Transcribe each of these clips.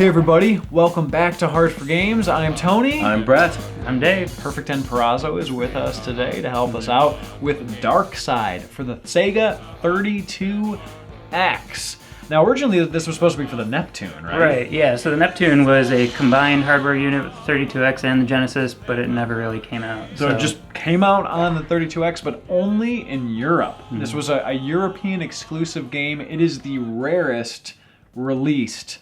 Hey everybody, welcome back to Heart for Games. I'm Tony. I'm Brett. I'm Dave. Perfect Ten Perazzo is with us today to help us out with DarXide for the SEGA 32X. Now originally this was supposed to be for the Neptune, right? Right, yeah, so the Neptune was a combined hardware unit with the 32X and the Genesis, but it never really came out. So it just came out on the 32X, but only in Europe. This was a European exclusive game. It is the rarest released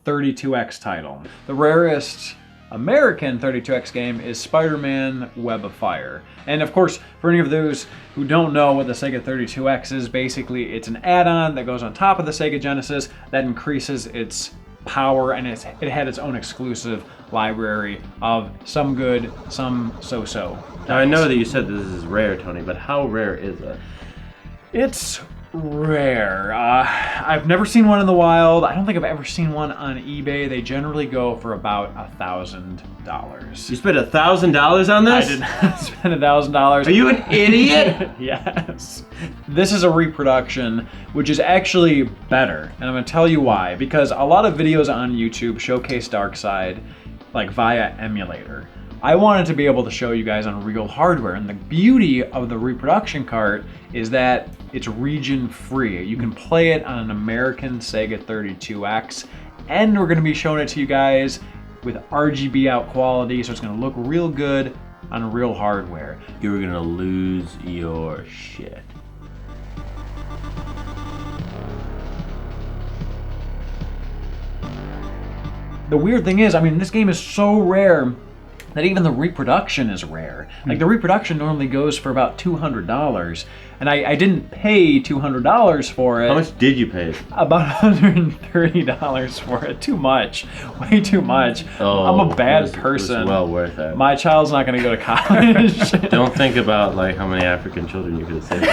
32X title. The rarest American 32X game is Spider-Man Web of Fire. And of course, for any of those who don't know what the SEGA 32X is, basically it's an add-on that goes on top of the SEGA Genesis that increases its power, and it had its own exclusive library of some good, some so-so. Now I know that you said this is rare, Tony, but how rare is it? It's rare. I've never seen one in the wild. I don't think I've ever seen one on eBay. They generally go for about $1,000. You spent $1,000 on this? I did not spend $1,000. Are you an idiot? Yes. This is a reproduction, which is actually better, and I'm going to tell you why. Because a lot of videos on YouTube showcase DarXide like via emulator. I wanted to be able to show you guys on real hardware, and the beauty of the reproduction cart is that it's region free. You can play it on an American SEGA 32X, and we're gonna be showing it to you guys with RGB out quality, so it's gonna look real good on real hardware. You're gonna lose your shit. The weird thing is, I mean, this game is so rare that even the reproduction is rare. Like the reproduction normally goes for about $200, and I didn't pay $200 for it. How much did you pay? About $130 for it. Too much, way too much. Oh, I'm a bad it was person. well worth it. My child's not gonna go to college. Don't think about like how many African children you could have saved.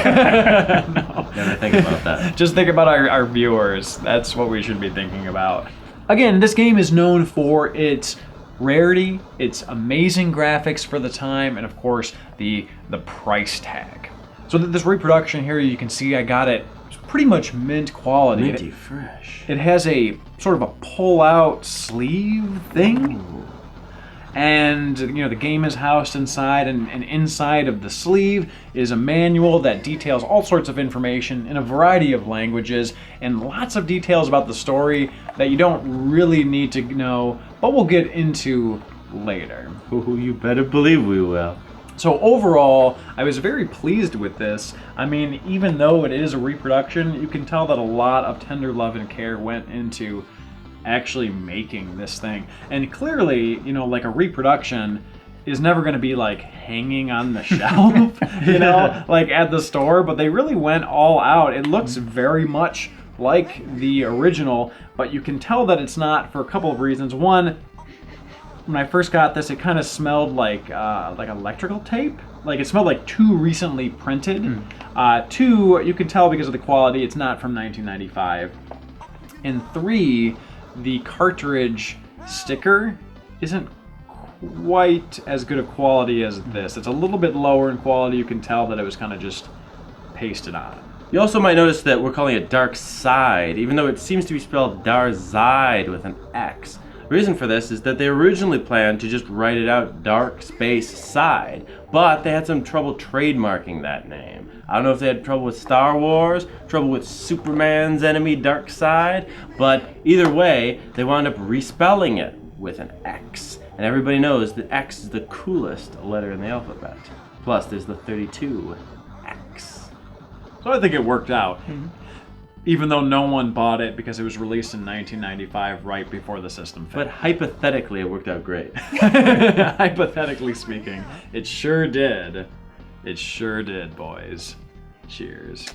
No. Never think about that. Just think about our viewers. That's what we should be thinking about. Again, this game is known for its rarity, its amazing graphics for the time, and of course the price tag. So this reproduction here, you can see I got it pretty much mint quality. Minty fresh. It has a sort of a pull-out sleeve thing. Ooh. And you know, the game is housed inside, and inside of the sleeve is a manual that details all sorts of information in a variety of languages, and lots of details about the story that you don't really need to know, but we'll get into later. Ooh, you better believe we will. So overall, I was very pleased with this. I mean, even though it is a reproduction, you can tell that a lot of tender love and care went into actually making this thing. And clearly, you know, like a reproduction is never going to be like hanging on the shelf, you know, like at the store, but they really went all out. It looks very much like the original, but you can tell that it's not for a couple of reasons. One, when I first got this, it kind of smelled like electrical tape. Like it smelled like too recently printed. Two, you can tell because of the quality, it's not from 1995. And three, the cartridge sticker isn't quite as good of quality as this. It's a little bit lower in quality. You can tell that it was kind of just pasted on. You also might notice that we're calling it DarXide, even though it seems to be spelled DarXide with an X. The reason for this is that they originally planned to just write it out Dark Space Side, but they had some trouble trademarking that name. I don't know if they had trouble with Star Wars, trouble with Superman's enemy DarXide, but either way, they wound up respelling it with an X. And everybody knows that X is the coolest letter in the alphabet. Plus, there's the 32X. So I think it worked out. Even though no one bought it because it was released in 1995, right before the system But failed. hypothetically, it worked out great. Hypothetically speaking, it sure did. It sure did, boys. Cheers.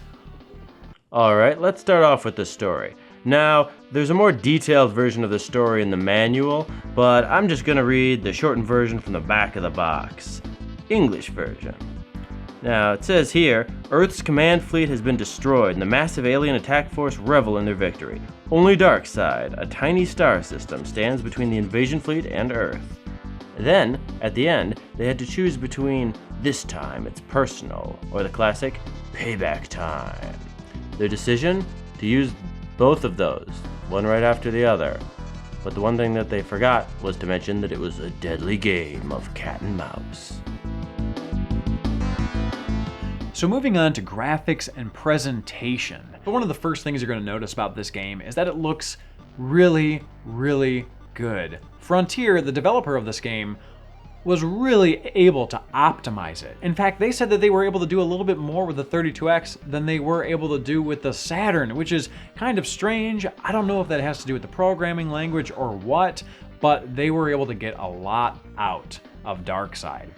Alright, let's start off with the story. Now, there's a more detailed version of the story in the manual, but I'm just gonna read the shortened version from the back of the box. English version. Now, it says here, Earth's command fleet has been destroyed and the massive alien attack force revel in their victory. Only DarXide, a tiny star system, stands between the invasion fleet and Earth. Then, at the end, they had to choose between this time it's personal or the classic payback time. Their decision? To use both of those, one right after the other. but the one thing that they forgot was to mention that it was a deadly game of cat and mouse. So moving on to graphics and presentation. One of the first things you're going to notice about this game is that it looks really, really good. Frontier, the developer of this game, was really able to optimize it. In fact, they said that they were able to do a little bit more with the 32X than they were able to do with the Saturn, which is kind of strange. I don't know if that has to do with the programming language or what, but they were able to get a lot out of DarXide.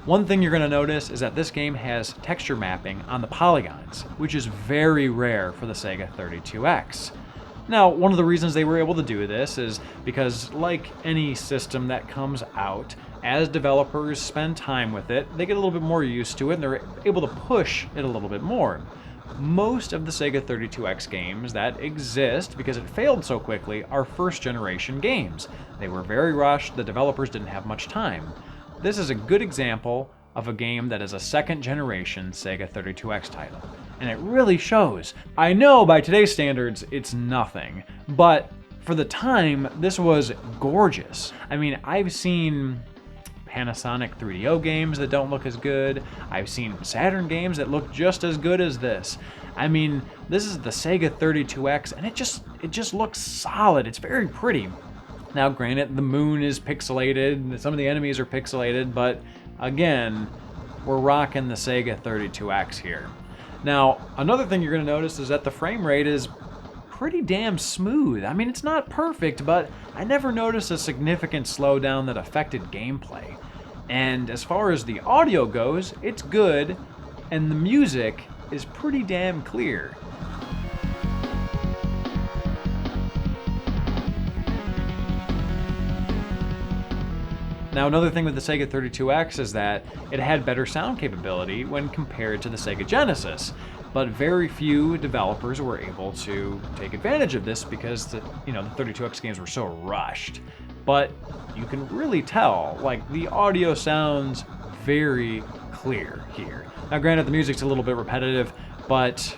One thing you're going to notice is that this game has texture mapping on the polygons, which is very rare for the SEGA 32X. Now, one of the reasons they were able to do this is because, like any system that comes out, as developers spend time with it, they get a little bit more used to it and they're able to push it a little bit more. Most of the SEGA 32X games that exist, because it failed so quickly, are first generation games. They were very rushed, the developers didn't have much time. This is a good example of a game that is a second generation SEGA 32X title. And it really shows. I know by today's standards it's nothing, but for the time this was gorgeous. I mean, I've seen Panasonic 3DO games that don't look as good. I've seen Saturn games that look just as good as this. I mean, this is the SEGA 32X and it just looks solid. It's very pretty. Now granted, the moon is pixelated, some of the enemies are pixelated, but again, we're rocking the SEGA 32X here. Now, another thing you're going to notice is that the frame rate is pretty damn smooth. I mean, it's not perfect, but I never noticed a significant slowdown that affected gameplay. And as far as the audio goes, it's good, and the music is pretty damn clear. Now, another thing with the SEGA 32X is that it had better sound capability when compared to the Sega Genesis, but very few developers were able to take advantage of this because the 32X games were so rushed. But you can really tell, like, the audio sounds very clear here. Now, granted, the music's a little bit repetitive, but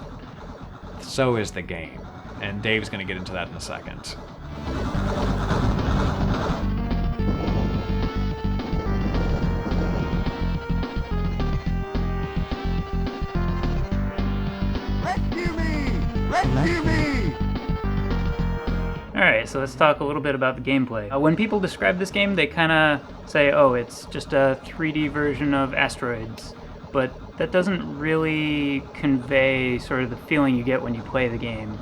so is the game, and Dave's going to get into that in a second. Alright, so let's talk a little bit about the gameplay. When people describe this game, they kind of say, oh, it's just a 3D version of Asteroids. But that doesn't really convey sort of the feeling you get when you play the game.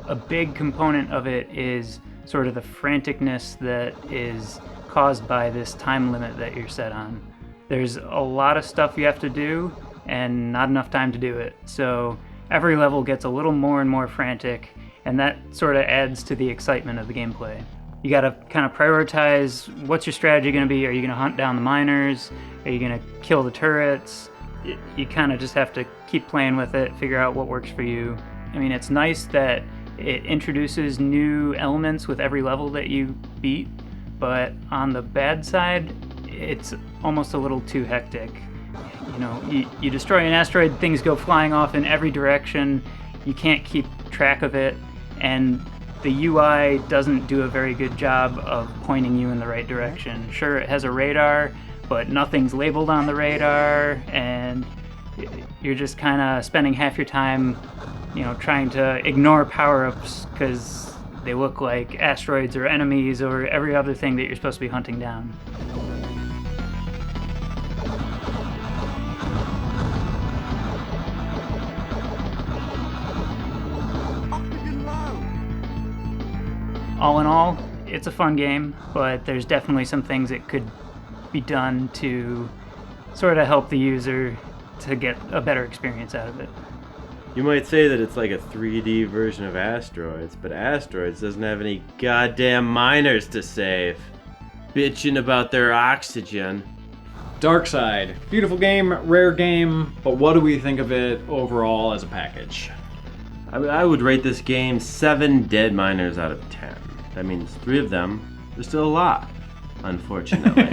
A big component of it is sort of the franticness that is caused by this time limit that you're set on. There's a lot of stuff you have to do, and not enough time to do it. So every level gets a little more and more frantic, and that sort of adds to the excitement of the gameplay. You gotta kind of prioritize, what's your strategy gonna be? Are you gonna hunt down the miners? Are you gonna kill the turrets? You kind of just have to keep playing with it, figure out what works for you. I mean, it's nice that it introduces new elements with every level that you beat, but on the bad side, it's almost a little too hectic. You know, you destroy an asteroid, things go flying off in every direction, you can't keep track of it, and the UI doesn't do a very good job of pointing you in the right direction. Sure, it has a radar, but nothing's labeled on the radar, and you're just kind of spending half your time, trying to ignore power-ups because they look like asteroids or enemies or every other thing that you're supposed to be hunting down. All in all, it's a fun game, but there's definitely some things that could be done to sort of help the user to get a better experience out of it. You might say that it's like a 3D version of Asteroids, but Asteroids doesn't have any goddamn miners to save. Bitching about their oxygen. DarXide, beautiful game, rare game, but what do we think of it overall as a package? I would rate this game 7 dead miners out of 10. That means 3 of them are still alive, unfortunately.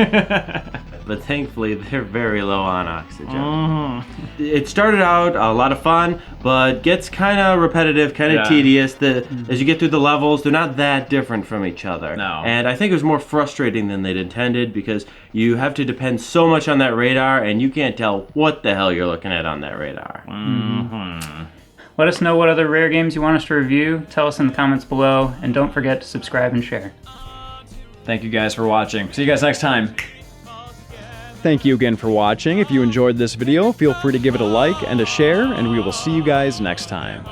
but thankfully they're very low on oxygen. It started out a lot of fun, but gets kind of repetitive, kind of tedious. As you get through the levels, they're not that different from each other. No. And I think it was more frustrating than they'd intended because you have to depend so much on that radar, and you can't tell what the hell you're looking at on that radar. Let us know what other Rare games you want us to review. Tell us in the comments below, and don't forget to subscribe and share. Thank you guys for watching. See you guys next time. Thank you again for watching. If you enjoyed this video, feel free to give it a like and a share, and we will see you guys next time.